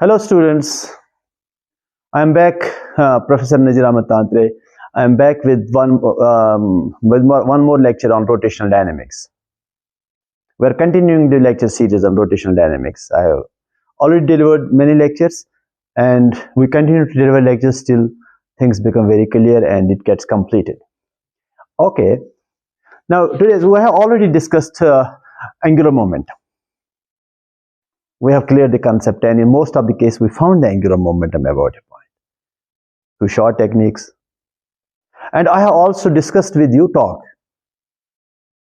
Hello students, I am back, Professor Nazir Tantray. I am back with one more lecture on rotational dynamics. We are continuing the lecture series on rotational dynamics. I have already delivered many lectures and we continue to deliver lectures till things become very clear and it gets completed. Okay, now today we have already discussed angular momentum. We have cleared the concept, and in most of the case we found the angular momentum about a point through short techniques. And I have also discussed with you torque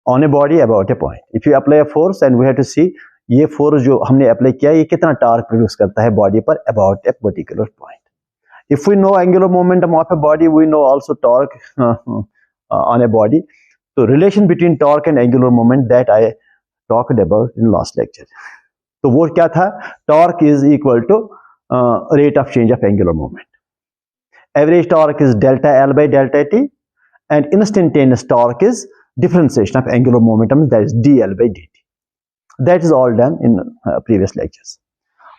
on a body about a point. If you apply a force and we have to see ये force जो हमने apply किया ये कितना torque produce करता है body पर about a particular point. If we know angular momentum of a body, we know also torque on a body. So relation between torque and angular moment that I talked about in last lecture. तो वो क्या था? Torque is equal to rate of change of angular moment. Average torque is delta L by delta T, and instantaneous torque is differentiation of angular momentum, that is dL by dt. That is all done in previous lectures.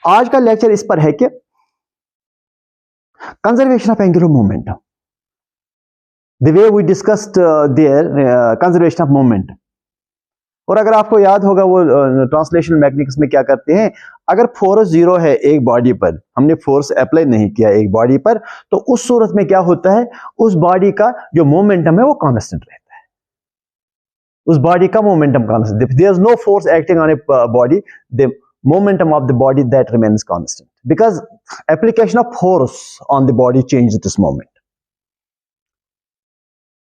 आज का lecture इस पर है कि conservation of angular momentum. The way we discussed there, conservation of momentum. और अगर आपको याद होगा वो ट्रांसलेशनल मैकेनिक्स में क्या करते हैं, अगर फोर्स जीरो है एक बॉडी पर, हमने फोर्स अप्लाई नहीं किया एक बॉडी पर, तो उस सूरत में क्या होता है, उस बॉडी का जो मोमेंटम है वो कांस्टेंट रहता है. उस बॉडी का momentum constant. There is no force acting on a body, the momentum of the body that remains constant because application of force on the body changes this moment.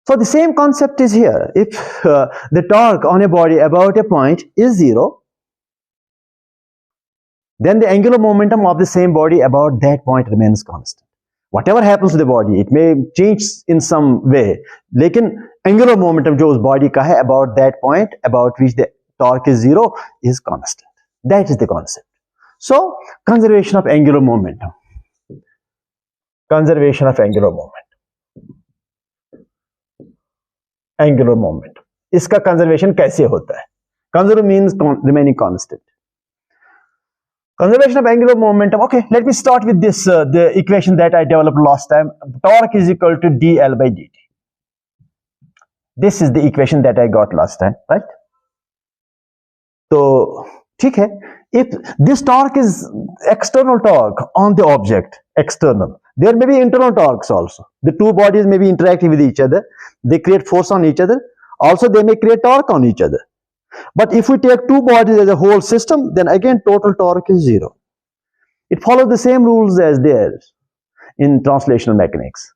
So the same concept is here. If the torque on a body about a point is zero, then the angular momentum of the same body about that point remains constant. Whatever happens to the body, it may change in some way, लेकिन angular momentum जो उस body का है about that point about which the torque is zero is constant. That is the concept. So conservation of angular momentum. Conservation of angular moment. Angular momentum. इसका conservation कैसे होता है? Conserve means remaining constant. Conservation of angular momentum. Okay, let me start with this the equation that I developed last time. Torque is equal to dL by dt. This is the equation that I got last time, right? So ठीक है. If this torque is external torque on the object, external, there may be internal torques also. The two bodies may be interacting with each other. They create force on each other. Also, they may create torque on each other. But if we take two bodies as a whole system, then again total torque is zero. It follows the same rules as there in translational mechanics.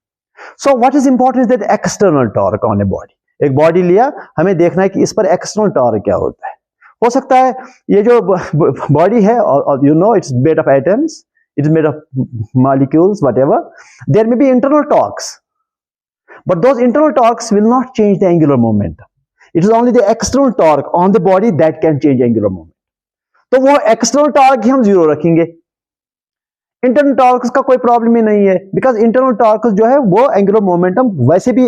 So what is important is that external torque on a body. एक body लिया, हमें देखना है कि इस पर external torque क्या होता है. हो सकता है ये जो body है, you know it's made of atoms, it is made of molecules, whatever. There may be internal torques, but those internal torques will not change the angular momentum. It is only the external torque on the body that can change angular momentum. तो वो external torque ही हम zero रखेंगे. Internal torques का कोई problem ही नहीं है, because internal torques जो है वो angular momentum वैसे भी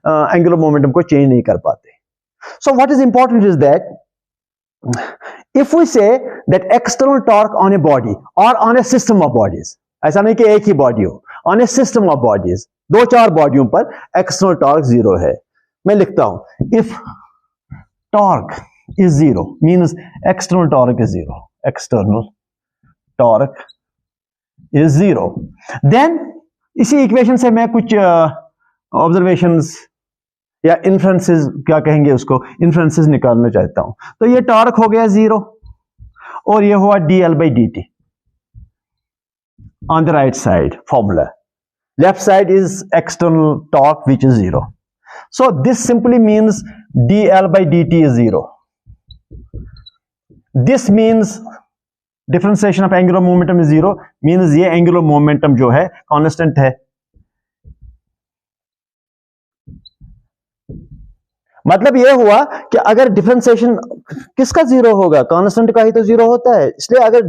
angular momentum को change नहीं कर पाते. So what is important is that if we say that external torque on a body or on a system of bodies, ऐसा नहीं कि एक ही body हो, on a system of bodies, दो चार बॉडियों पर external torque zero है. मैं लिखता हूं, if torque is zero means external torque is zero. External torque is zero. Then इसी इक्वेशन से मैं कुछ ऑब्जर्वेशंस या इन्फ्रेंसेस, क्या कहेंगे उसको, इन्फ्रेंसेस निकालना चाहता हूं. तो ये टॉर्क हो गया जीरो और ये हुआ dl by dt on the right side formula. Left side is external torque which is zero. So this simply means dl by dt is zero. This means differentiation of angular momentum is zero, means ये angular momentum जो है constant है. मतलब ये हुआ कि अगर differentiation किसका जीरो होगा, कांस्टेंट का ही तो जीरो होता है, इसलिए अगर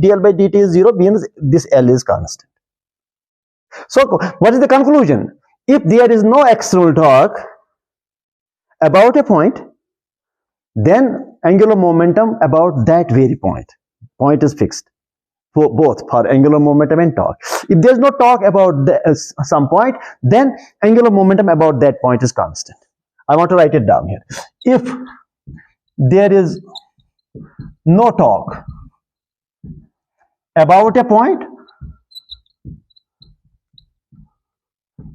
dl by dt is zero means this L is constant. So what is the conclusion? If there is no external torque about a point, then angular momentum about that very point is fixed. for both, for angular momentum and torque. If there's no torque about some point, then angular momentum about that point is constant. I want to write it down here. If there is no torque about a point,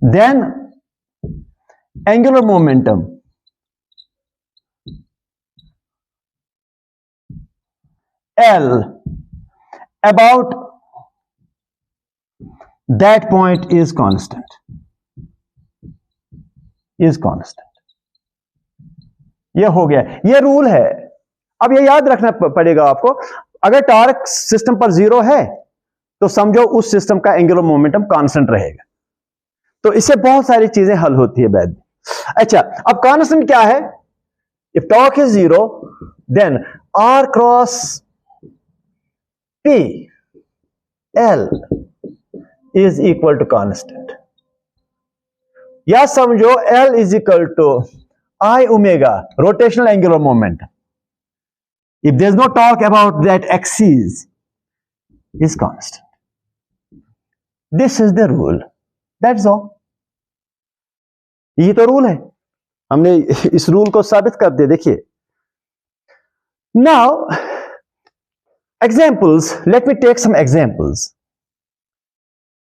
then angular momentum L about that point is constant. ये हो गया, ये rule है. अब ये याद रखना पड़ेगा आपको. अगर टॉर्क सिस्टम पर जीरो है तो समझो उस सिस्टम का एंगुलर मोमेंटम कांस्टेंट रहेगा. तो इससे बहुत सारी चीजें हल होती है बाद में. अच्छा, अब कांस्टेंट क्या है? If torque is zero, then R cross P L is equal to constant. या समझो L is equal to I omega, rotational angular momentum. If there is no torque about that axis, is constant. This is the rule. That's all. ये तो rule है, हमने इस rule को साबित कर दिया. देखिए, now examples. Let me take some examples.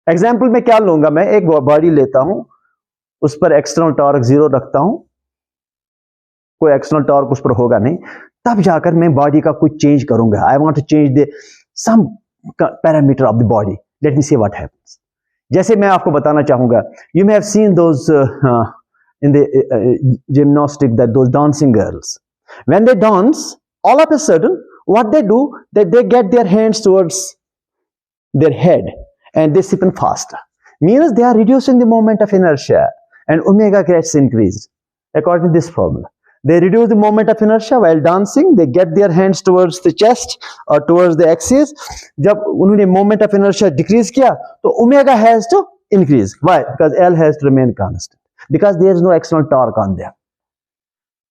Example में क्या लूंगा? मैं एक बॉडी लेता हूं, उस पर एक्सटर्नल टॉर्क जीरो रखता हूं, कोई एक्सटर्नल टॉर्क उस पर होगा नहीं, तब जाकर मैं बॉडी का कुछ चेंज करूंगा. I want to change the some parameter of the body. Let me see what happens. जैसे मैं आपको बताना चाहूंगा, you may have seen those in the gymnastic, that those dancing girls, when they dance, all of a sudden what they do, that they get their hands towards their head and they spin faster. Means they are reducing the moment of inertia and omega gets increased. According to this formula, they reduce the moment of inertia while dancing. They get their hands towards the chest or towards the axis. जब उन्होंने moment of inertia decrease किया, तो omega has to increase. Why? Because L has to remain constant. Because there is no external torque on them.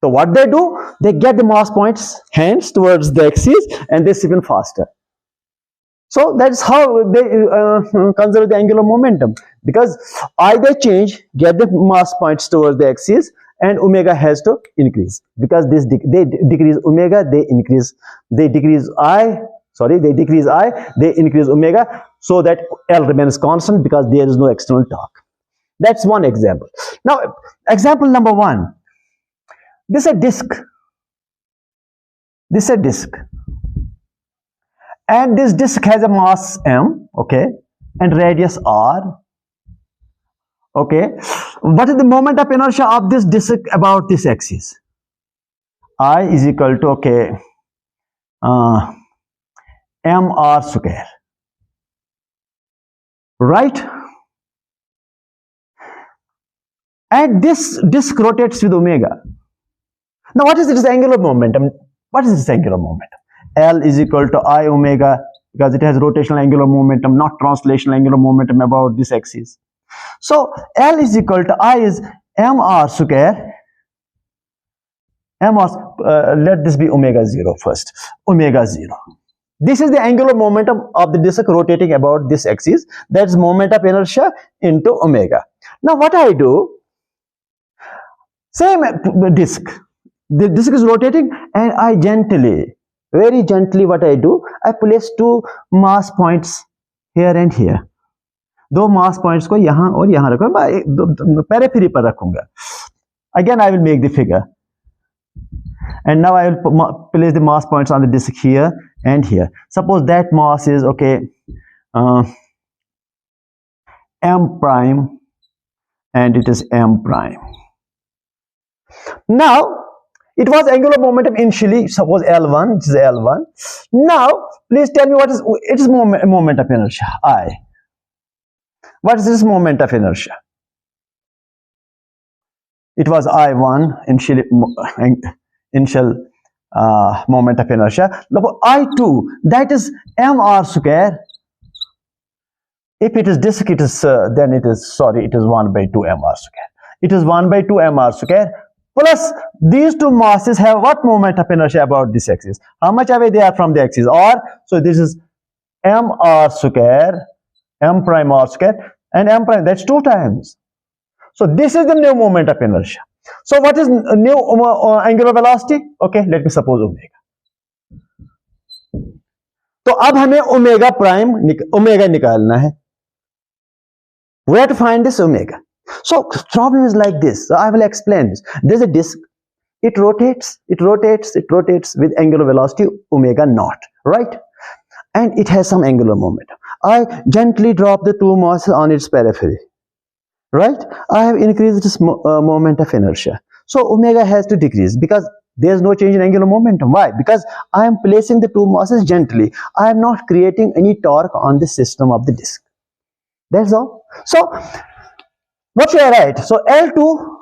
So what they do, they get the mass points, hands towards the axis, and they spin faster. So that's how they conserve the angular momentum. Because either change, get the mass points towards the axis, and omega has to increase. Because this they decrease omega, they decrease I, they increase omega, so that L remains constant because there is no external torque. That's one example. Now, example number one. This is a disk. And this disk has a mass m, okay, and radius r. Okay, what is the moment of inertia of this disk about this axis? I is equal to, okay, mr square, right? And this disk rotates with omega. Now, what is its angular momentum? What is its angular momentum? L is equal to I omega, because it has rotational angular momentum, not translational angular momentum about this axis. So, L is equal to I is mr square. Let this be omega 0 first. Omega 0. This is the angular momentum of the disk rotating about this axis. That's moment of inertia into omega. Now, what I do? Same disk. The disk is rotating, and I gently, very gently, what I do, I place two mass points here and here. दो mass points को यहाँ और यहाँ रखूंगा, periphery पर रखूंगा. Again, I will make the figure, and now I will place the mass points on the disk here and here. Suppose that mass is, okay, m prime, and it is m prime. Now, it was angular momentum initially, suppose L1, which is L1. Now, please tell me what is its moment of inertia, I. What is this moment of inertia? It was I1, initial moment of inertia. I2, that is mr square. If it is disk, it is, then it is, sorry, it is 1 by 2 mr square. It is 1 by 2 mr square. Plus, these two masses have what moment of inertia about this axis? How much away they are from the axis? Or, so this is mr square, m prime r square, and m prime, that's 2 times. So this is the new moment of inertia. So what is new angular velocity? Okay, let me suppose omega. तो अब हमें omega prime omega निकालना है. Where to find this omega? So problem is like this. So I will explain this. There's a disk. It rotates with angular velocity omega naught, right? And it has some angular momentum. I gently drop the two masses on its periphery, right? I have increased this moment of inertia. So omega has to decrease because there's no change in angular momentum. Why? Because I am placing the two masses gently. I am not creating any torque on the system of the disk. That's all. So what should I write? So L2,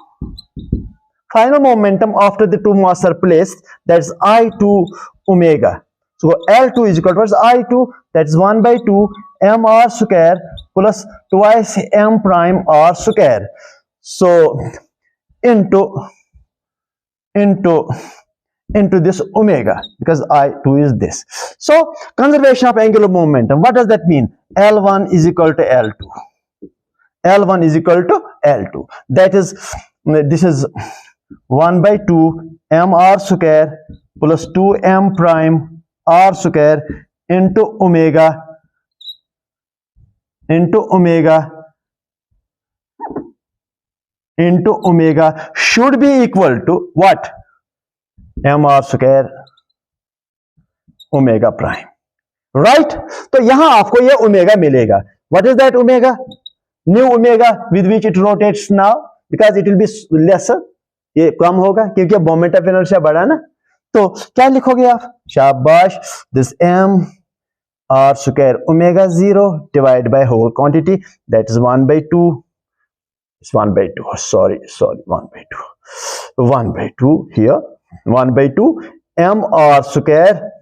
final momentum after the two masses are placed, that's I2 omega. So L2 is equal to I2, that's 1 by 2 mr square plus twice m prime r square. So into this omega, because I2 is this. So conservation of angular momentum, what does that mean? L1 is equal to L2. L1 is equal to L2. That is, this is 1 by 2 mr square plus 2 m prime r square into omega should be equal to what? mr square omega prime, right? तो यहां आपको ये omega मिलेगा. What is that omega? New omega with which it rotates now, because it will be lesser. ये कम होगा क्योंकि moment of inertia बढ़ा ना. तो क्या लिखोगे आप? शाबाश. This m r square omega 0 divided by whole quantity, that is 1 by 2. It's 1 by 2. Sorry, 1 by 2. 1 by 2 here. 1 by 2 mr square,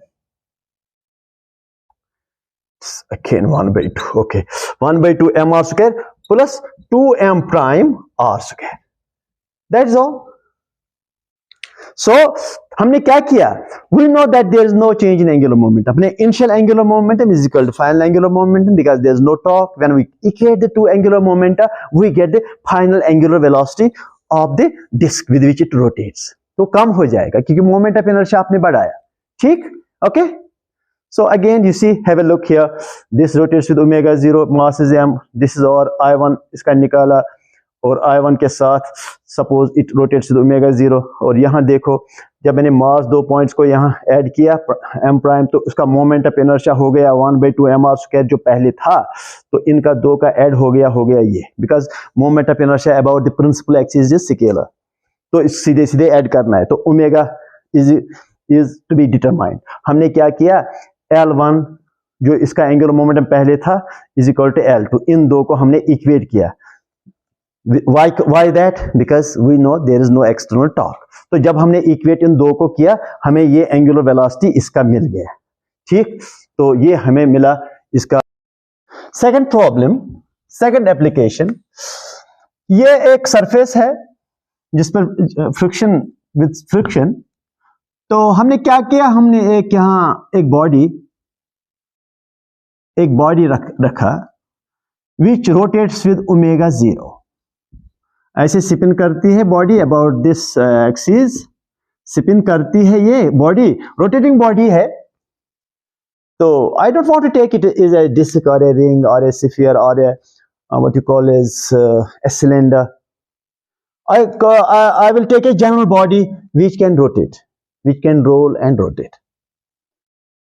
again 1 by 2, okay, 1 by 2 mr square plus 2 m prime r square. That's all. So हमने क्या किया? We know that there is no change in angular momentum. अपने initial angular momentum is equal to final angular momentum because there is no torque. When we equate the two angular momenta, we get the final angular velocity of the disk with which it rotates. तो कम हो जाएगा क्योंकि moment of inertia आपने बढ़ाया. ठीक? Okay. So again you see, have a look here. This rotates with omega 0, mass is m. This is our I1 इसका निकाला और I1 के साथ suppose it rotates with omega 0. और यहाँ देखो जब मैंने मास दो पॉइंट्स को यहाँ ऐड किया m प्राइम, तो उसका मोमेंट ऑफ इनर्शिया हो गया 1 by 2 mr square जो पहले था. तो इनका दो का ऐड हो गया ये, because moment of inertia about the principal axis is scalar. तो सीधे सीधे ऐड करना है. तो omega is to be determined. हमने क्या किया? L1 जो इसका एंगुलर मोमेंटम पहले था इज इक्वल टू L2. इन दो को हमने इक्वेट किया. Why that? Because we know there is no external torque. तो जब हमने इक्वेट इन दो को किया, हमें ये एंगुलर वेलोसिटी इसका मिल गया. ठीक? तो ये हमें मिला इसका. सेकंड प्रॉब्लम, सेकंड एप्लीकेशन, ये एक सरफेस है जिस पर फ्रिक्शन विद फ्रिक्शन. तो हमने क्या किया? हमने एक यहाँ एक बॉडी रखा विच रोटेट्स विद ओमेगा 0. ऐसे स्पिन करती है body about this axis. Spin करती है ये बॉडी, रोटेटिंग बॉडी है. तो I don't want to take it is a disc और ए रिंग और ए स्फीयर और a what you call is a cylinder. I will take a general body which can rotate, which can roll and rotate.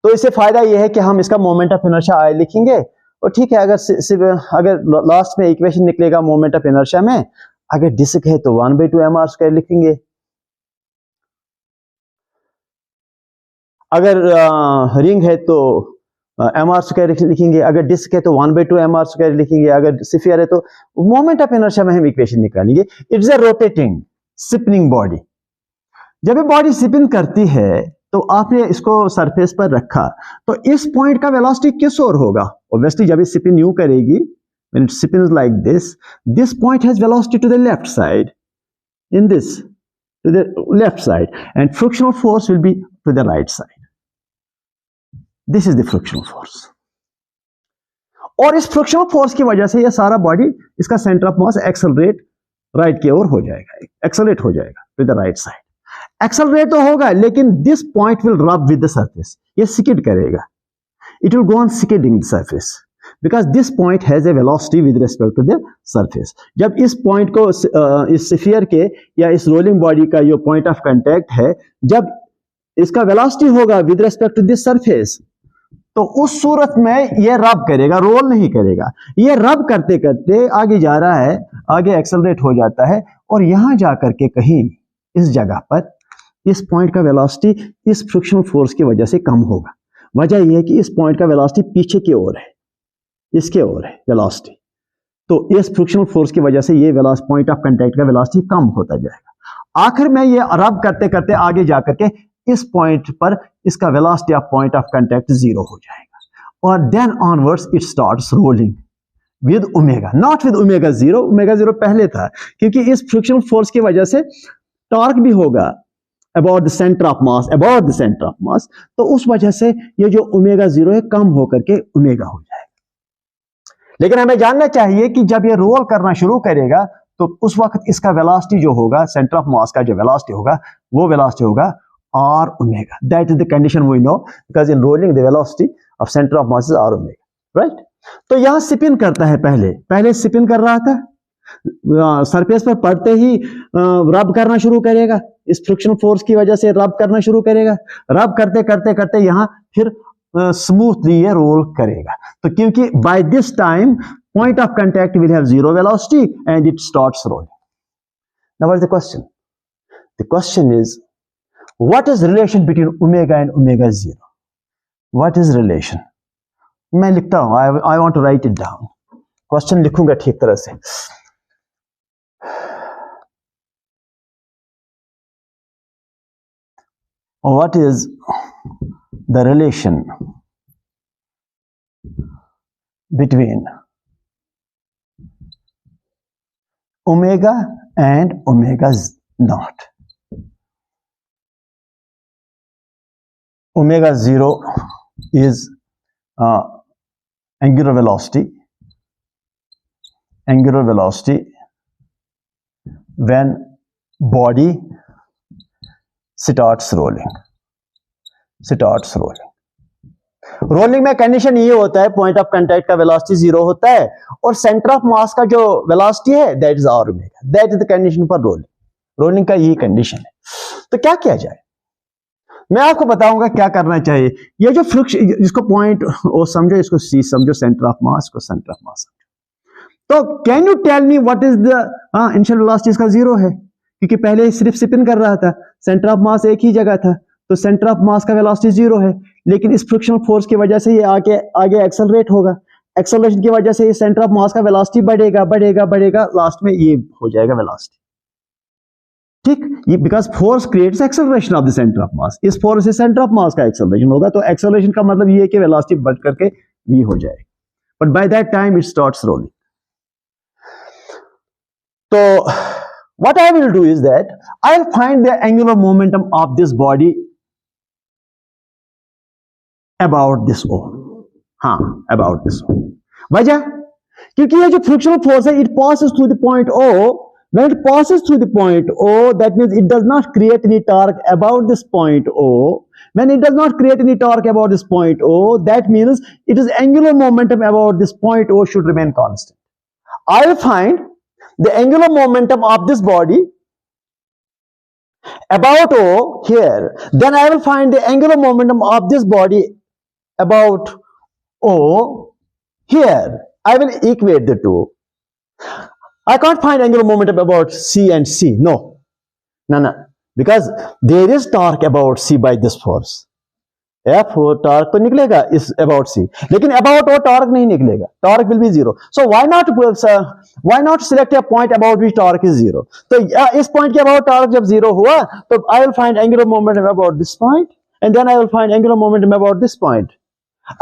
तो इससे फायदा ये है कि हम इसका मोमेंट ऑफ इनर्शिया आई लिखेंगे. और ठीक है, अगर लास्ट में इक्वेशन निकलेगा मोमेंट ऑफ इनर्शिया में, अगर डिस्क है तो 1 by 2 mr square लिखेंगे. अगर रिंग है तो mr square लिखेंगे. अगर डिस्क है तो 1 by 2 mr square लिखेंगे. अगर स्फीयर है तो मोमेंट ऑफ इनर्शिया में हम इक्वेशन निकालेंगे. It's a rotating spinning body. जब ये बॉडी स्पिन करती है तो आपने इसको सरफेस पर रखा, तो इस पॉइंट का वेलोसिटी किस ओर होगा? ऑब्वियसली जब ये स्पिन यूं करेगी, when it spins like this point has velocity to the left side, to the left side, and frictional force will be to the right side. This is the frictional force. और इस frictional force की वजह से ये सारा body, इसका centre of mass accelerate right की ओर हो जाएगा, एक्सेलरेट हो जाएगा with the right side. Accelerate तो होगा, लेकिन दिस पॉइंट विल रब विद द सरफेस, ये स्किड करेगा, it will go on skidding the surface because this point has a velocity with respect to the surface. जब इस पॉइंट को इस स्फीयर के या इस रोलिंग बॉडी का जो पॉइंट ऑफ कांटेक्ट है, जब इसका वेलोसिटी होगा with respect to this surface, तो उस सूरत में ये रब करेगा, रोल नहीं करेगा। ये रब करते करते आगे जा रहा है, आगे एक्सेलरेट हो जाता है, और यहां जाकर के कहीं इस जगह पर इस पॉइंट का वेलोसिटी इस फ्रिक्शनल फोर्स की वजह से कम होगा। वजह यह है कि इस पॉइंट का वेलोसिटी पीछे की ओर है, इसके ओर है वेलोसिटी, तो इस फ्रिक्शनल फोर्स की वजह से ये वेलोसिटी, पॉइंट ऑफ कांटेक्ट का वेलोसिटी कम होता जाएगा। आखिर में ये रब करते करते आगे जाकर के इस पॉइंट पर इसका velocity of point of contact 0 हो जाएगा, और then onwards it starts rolling with omega, not with omega 0। Omega 0 पहले था, क्योंकि इस फ्रिक्शनल फोर्स की वजह से टॉर्क भी होगा about the centre of mass, about the centre of मास, तो उस वजह से ये जो ओमेगा 0 है कम होकर के ओमेगा हो जाएगा। लेकिन हमें जानना चाहिए कि जब ये रोल करना शुरू करेगा तो उस वक्त इसका वेलोसिटी जो होगा, सेंटर ऑफ मास का जो वेलोसिटी होगा, वो वेलोसिटी होगा R omega. That is the condition we know, because in rolling the velocity of centre of mass is R omega, right. तो यहां स्पिन करता है, पहले स्पिन कर रहा था, सरफेस पर पड़ते ही रब करना शुरू करेगा, इस फ्रिक्शनल फोर्स की वजह से रब करना शुरू करेगा, रब करते करते करते यहां फिर स्मूथली ये रोल करेगा। तो क्योंकि by this time point of contact will have 0 velocity and it starts rolling. Now what is the question? The question is what is relation between omega and omega 0? What is relation? मैं लिखता हूं, I want to write it down. Question लिखूंगा ठीक तरह से। What is the relation between omega and omega naught? Omega 0 is angular velocity when body starts rolling. Rolling में condition ये होता है, पॉइंट ऑफ कांटेक्ट का वेलोसिटी 0 होता है, और सेंटर ऑफ मास का जो वेलोसिटी है that is R omega. That is the condition for rolling का यही कंडीशन है। तो क्या किया जाए? मैं आपको बताऊंगा क्या करना चाहिए। ये जो फ्रिक्शन, इसको पॉइंट ओ समझो, इसको सी समझो, सेंटर ऑफ मास को सेंटर ऑफ मास समझो। तो can you tell me what is the initial velocity? इसका 0 है, क्योंकि पहले सिर्फ स्पिन कर रहा था, सेंटर ऑफ मास एक ही जगह था, तो सेंटर ऑफ मास का वेलोसिटी 0 है। लेकिन इस फ्रिक्शनल फोर्स की वजह से ये आगे एक्सेलरेट होगा, एक्सेलरेशन की वजह से ये सेंटर ऑफ मास का वेलोसिटी बढ़ेगा, लास्ट में ये हो जाएगा वेलोसिटी, ठीक। ये because force creates acceleration of the centre of मास, इस फोर्स से सेंटर ऑफ मास का एक्सेलरेशन होगा, तो एक्सेलरेशन का मतलब ये है कि वेलोसिटी बढ़ करके v हो जाएगी, but by that time it starts rolling. तो what I will do is that I'll find the angular momentum of this body about this O. about this O. वजह, क्योंकि ये जो फ्रिक्शनल फोर्स है, it passes through the point O. When it passes through the point O, that means it does not create any torque about this point O. When it does not create any torque about this point O, that means it is angular momentum about this point O should remain constant. I'll find the angular momentum of this body about O here, then I will find the angular momentum of this body about O here. I will equate the two. I can't find angular momentum about C and C. No, because there is torque about C by this force. F torque तो निकलेगा इस about C, लेकिन about O torque नहीं निकलेगा, torque will be 0. So why not select a point about which torque is 0? तो इस point के about torque जब 0 हुआ, तो I will find angular momentum about this point, and then I will find angular momentum about this point.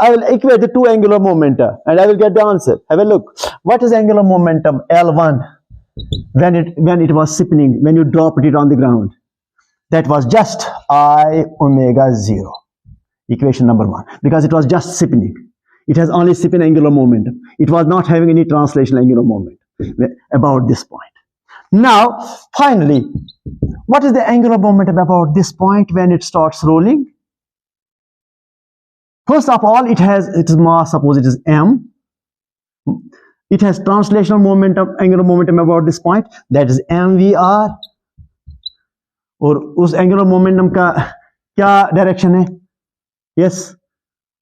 I will equate the two angular momenta, and I will get the answer. Have a look. What is angular momentum L1 when it was spinning, when you dropped it on the ground? That was just I omega 0. Equation number 1, because it was just spinning. It has only spin angular momentum. It was not having any translational angular momentum about this point. Now, finally, what is the angular momentum about this point when it starts rolling? First of all, it has its mass, suppose it is m. It has translational momentum, angular momentum about this point, that is mvr. और उस angular momentum का क्या direction है? Yes,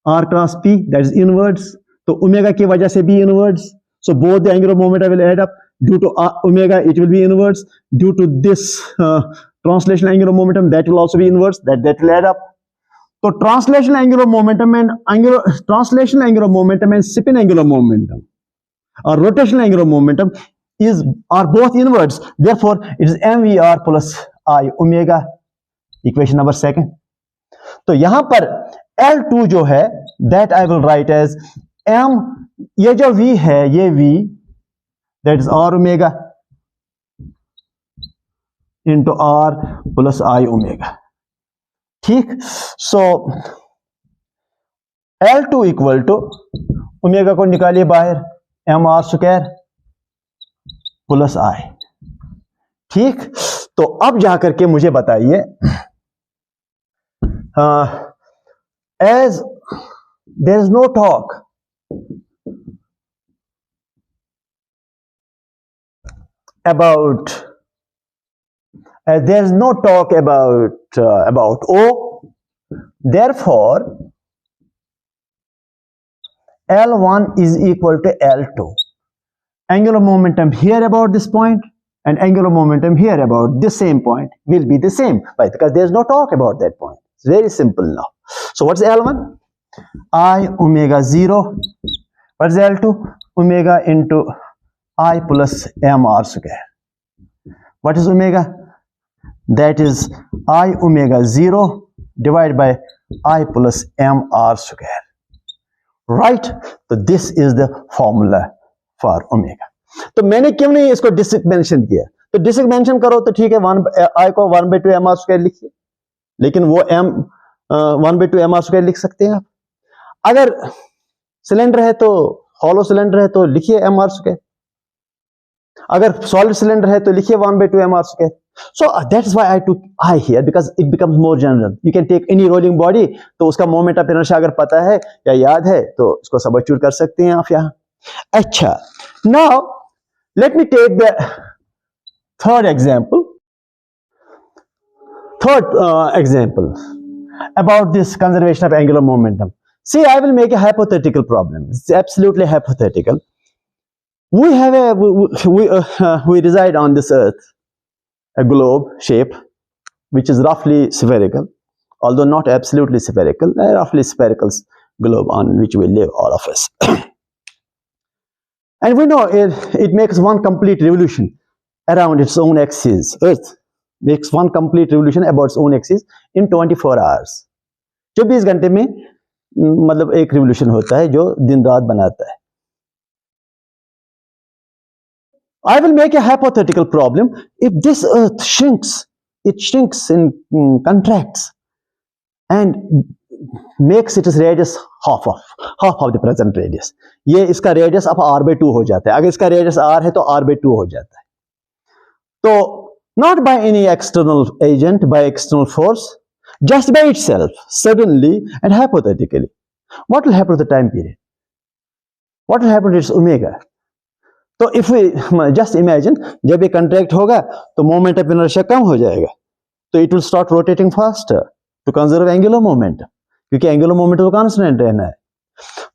r cross p, that is inwards. तो omega की वजह से भी inwards. So both the angular momentum will add up. Due to omega, it will be inverse. Due to this translational angular momentum, that will also be inverse. That will add up. So translational angular momentum and translational angular momentum and spin angular momentum or rotational angular momentum are both inverse. Therefore, it is mvr plus I omega. Equation number 2. तो यहां पर L2 जो है, that I will write as m. ये जो v है, ये v, that is r omega into r plus I omega. ठीक. So L2 equal to omega को निकालिए बाहर, M R square plus I. ठीक. तो अब जाकर के मुझे बताइए, as there is no torque about there is no talk about O, therefore L1 is equal to L2. Angular momentum here about this point and angular momentum here about this same point will be the same, right? Because there is no talk about that point. It's very simple now. So what's L1? I omega 0. What is L2? Omega into I plus mr square. What is omega? That is I omega 0 divided by I plus mr square. Right? So this is the formula for omega. तो मैंने क्यों नहीं इसको disc mention किया? तो disc mention करो तो ठीक है, I को 1/2 mr square लिखिए, लेकिन वो m 1/2 mr square लिख सकते हैं आप. अगर सिलेंडर है तो, हॉलो सिलेंडर है तो लिखिए mr square. अगर सॉलिड सिलेंडर है तो लिखिए 1/2 mr square. So that is why I took I here, because it becomes more general. You can take any rolling body, तो उसका मोमेंट ऑफ इनर्शिया अगर पता है या याद है तो उसको सब्स्टिट्यूट कर सकते हैं आप यहाँ. अच्छा, now let me take the third example about this conservation of angular momentum. See, I will make a hypothetical problem. It's absolutely hypothetical. We have we reside on this earth, a globe shape which is roughly spherical, although not absolutely spherical, a roughly spherical globe on which we live, all of us. And we know it makes one complete revolution around its own axis. Earth makes one complete revolution about its own axis in 24 hours. 24 घंटे में मतलब एक revolution होता है जो दिन रात बनाता है. I will make a hypothetical problem. If this earth shrinks, it shrinks and contracts and makes its radius half of the present radius. ये इसका radius अब r/2 हो जाता है. अगर इसका radius r है तो r/2 हो जाता है. तो not by any external agent, by external force, just by itself, suddenly and hypothetically, what will happen to the time period? What will happen to its omega? तो if we just imagine, जब ये contract होगा तो moment of inertia कम हो जाएगा, तो it will start rotating faster to conserve angular momentum, क्योंकि angular momentum को constant रहना है.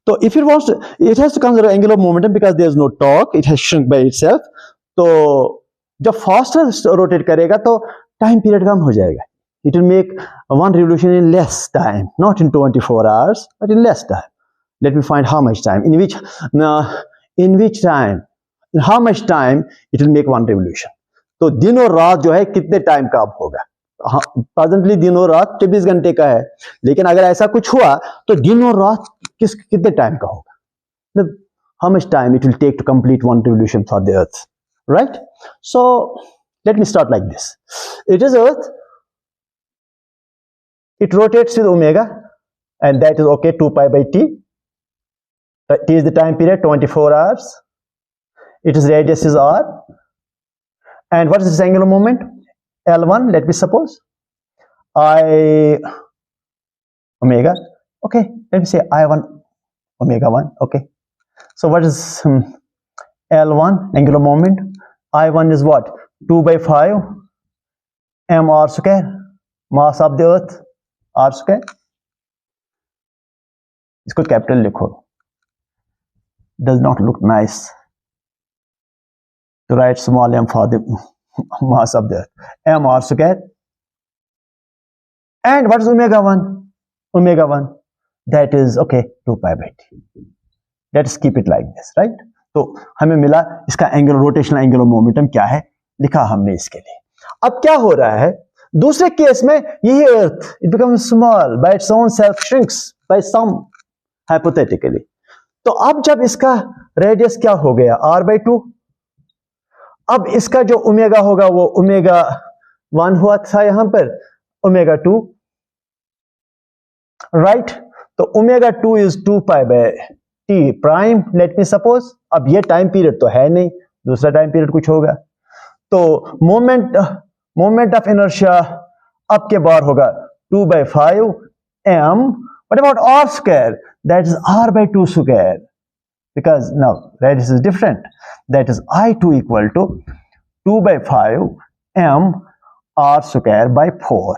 तो if it wants to, it has to conserve angular momentum because there is no torque, it has shrunk by itself. तो जब faster rotate करेगा तो time period कम हो जाएगा. It will make one revolution in less time, not in 24 hours, but in less time. Let me find how much time, in which time, in how much time it will make one revolution. तो दिन और रात जो है कितने time का अब होगा? प्रेजेंटली दिन और रात 24 घंटे का है, लेकिन अगर ऐसा कुछ हुआ तो दिन और रात कितने टाइम का होगा? How much time it will take to complete one revolution for the earth, right? So let me start like this. It is earth, it rotates with omega, and that is okay, 2 pi by t. T is the time period, 24 hours. Its radius is r. And what is this angular moment? L1, let me suppose. I omega. Okay, let me say I1 omega 1. Okay. So what is L1 angular moment? I1 is what? 2 by 5 m r square, mass of the earth, r square. इसको capital लिखो. Does not look nice to write small m for the mass of the earth. M r square. And what is omega 1? Omega 1, that is okay 2 pi by t. Let's keep it like this, right? तो हमें मिला इसका angular rotational angular momentum क्या है, लिखा हमने इसके लिए. अब क्या हो रहा है दूसरे केस में, यही earth it becomes small by its own self shrinks by some hypothetically. तो अब जब इसका रेडियस क्या हो गया r/2, अब इसका जो ओमेगा होगा वो ओमेगा 1 हुआ था यहां पर, ओमेगा 2, राइट. तो omega 2 is 2 pi by T prime, let me suppose. अब ये टाइम पीरियड तो है नहीं, दूसरा टाइम पीरियड कुछ होगा. तो मोमेंट ऑफ इनर्शिया अब के बार होगा 2 by 5 m. What about r square? That is r/2 square, because now radius is different. That is I2 equal to 2 by 5 m r square by 4.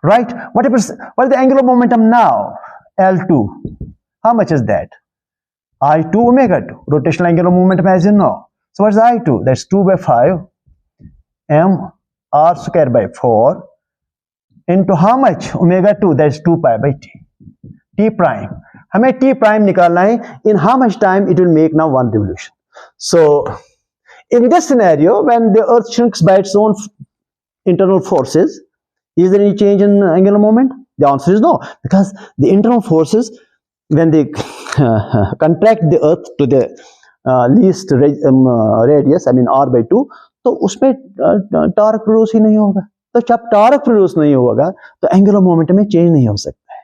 Right? What is the angular momentum now? L2. How much is that? I2 omega 2. Rotational angular momentum, as you know. So what is I2? That's 2 by 5 m r square by 4 into how much? Omega 2. That's 2 pi by t. T prime. हमें t prime निकालना है. In how much time it will make now one revolution? So in this scenario, when the earth shrinks by its own internal forces, is there any change in angular moment? The answer is no, because the internal forces, when they contract the earth to the least radius, I mean r/2, तो उसमें torque produce ही नहीं होगा. तो जब torque produce नहीं होगा तो angular momentum में चेंज नहीं हो सकता है.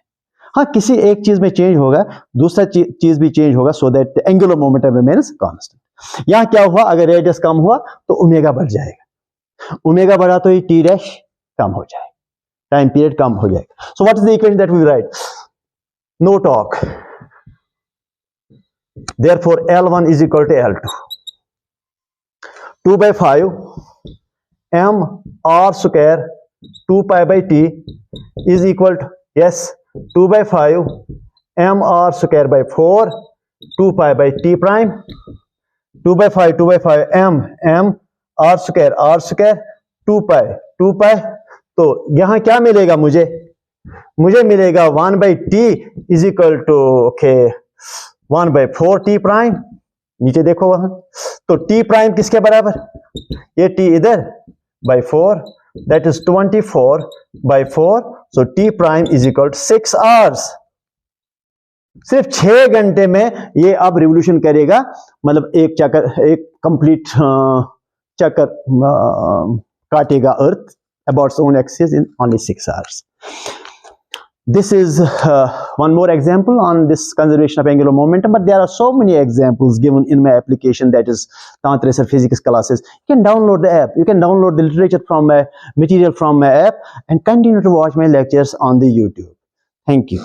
हाँ, किसी एक चीज में चेंज होगा, दूसरा चीज भी चेंज होगा, so that the angular momentum remains constant. यहाँ क्या हुआ, अगर रेडियस कम हुआ तो ओमेगा बढ़ जाएगा. ओमेगा बढ़ा तो ये टी डैश कम हो जाएगा, टाइम पीरियड कम हो जाएगा. So what is the equation that we write? No torque, therefore L1 is equal to L2. 2 by 5 m r square 2 pi by t is equal to, yes, 2 by 5 m r square by 4 2 pi by t prime. 2 by 5 m r square 2 pi. तो यहां क्या मिलेगा मुझे मिलेगा 1 by t is equal to okay 1 by 4 t prime. नीचे देखो वहां, तो t प्राइम किसके बराबर, ये t इधर by 4, that is 24 by 4. so t prime is equal to 6 hours. सिर्फ 6 घंटे में ये अब रिवोल्यूशन करेगा, मतलब एक कंप्लीट चक्कर काटेगा अर्थ about its own axis in only 6 hours. This is one more example on this conservation of angular momentum, but there are so many examples given in my application, that is Tantray Sir Physics classes. You can download the app, you can download the literature from my material from my app, and continue to watch my lectures on the YouTube. Thank you.